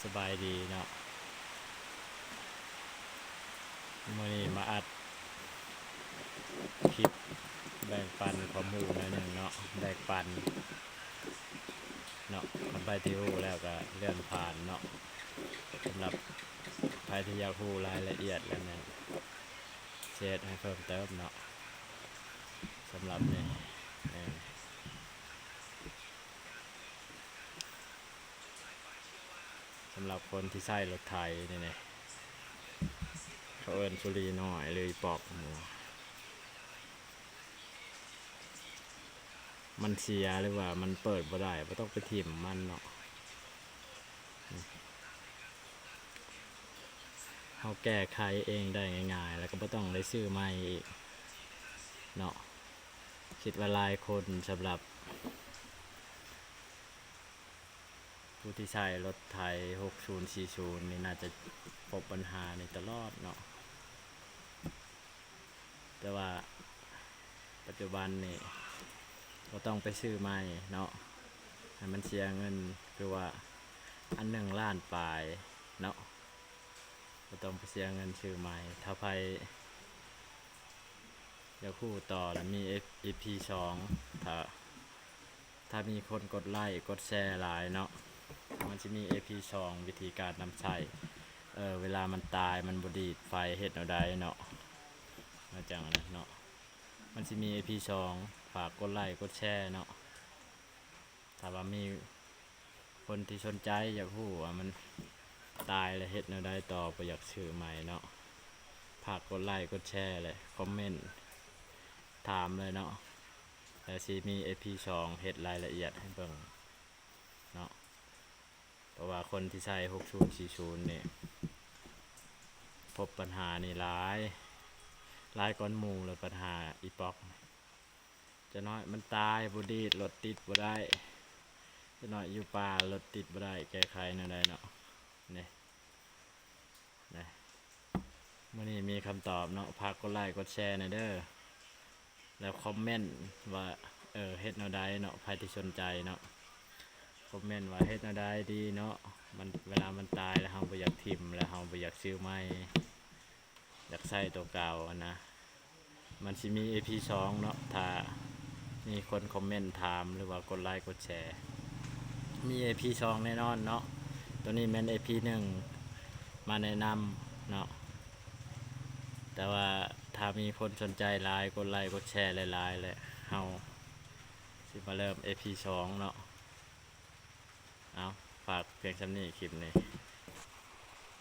สบายดีเนาะมื่อนี้มาอัดคลิปแบ่งปันความรู้หน่อยหนึ่งเนาะแบ่งปันเนาะคนไปที่รู้แล้วก็เลื่อนผ่านเนาะสำหรับใครที่อยากรู้รายละเอียดแล้วเนี่ยเชร์ให้เพิ่มเติมเนาะสำหรับนี่สำหรับคนที่ใช้รถไถนี่เขาเอิ้นสุรีน้อยเลยปอกหมูมันเสียหรือว่ามันเปิดบ่ได้บ่ต้องไปถิ่มมันเนาะเขาแก้ไขเองได้ง่ายๆแล้วก็บ่ต้องได้ซื้อใหม่อีกเนาะคิดว่าหลายคนสำหรับผู้ที่ใช้รถไถ6040นี่น่าจะพบปัญหาในตลอดเนาะแต่ว่าปัจจุบันนี่ก็ต้องไปซื้อใหม่เนาะให้มันเสียเงินคือว่าอัน1 ล้านปลายเนาะก็ต้องไปเสียเงินซื้อใหม่ถ้าใครอยากคู่ต่อแล้วมี EP2 ถ้ามีคนกดไลค์กดแชร์หลายเนาะมันจะมี EP2 วิธีการนำใช้เวลามันตายมันบดีดไฟเฮ็ดเอาได้เนาะมาจังนะเนาะมันจะมี EP2 ฝากกดไลค์กดแชร์เนาะถ้าว่ามีคนที่สนใจอยากรู้ว่ามันตายแล้วเฮ็ดเอาได้ต่อบ่อยากซื้อใหม่เนาะฝากกดไลค์กดแชร์เลยคอมเมนต์ถามเลยเนาะแล้วสิมี EP2 เฮ็ดรายละเอียดให้เบิ่งเนาะเพราะว่าคนที่ใช้6040นี่พบปัญหานี่หลายก้อนหมู่แล้วปัญหาอีป๊อกจะน้อยมันตายบ่ดีดรถติดบ่ได้จะน้อยอยู่ป่ารถติดบ่ได้แก้ไขแนวใดเนาะนี่มื้อนี้มีคำตอบเนาะฝากกดไลค์กดแชร์หน่อยเด้อแล้วคอมเมนต์ว่าเฮ็ดแนวใดเนาะใครที่สนใจเนาะคอมเมนต์ว่าเฮ็ดแนวใดดีเนาะมันเวลามันตายแล้วเฮาบ่อยากทิ่มแล้วเฮาบ่อยากซื้อใหม่อยากใช้ตัวเก่านะมันสิมี EP2 เนาะถ้ามีคนคอมเมนต์ถามหรือว่ากดไลค์กดแชร์มี EP2 แน่นอนเนาะตัวนี้แม่น EP1 มาแนะนำเนาะแต่ว่าถ้ามีคนสนใจหลายกดไลค์กดแชร์หลายๆเลยเฮาสิมาเริ่ม EP2 เนาะเอาฝากเพียงสำนี้คลิปนี้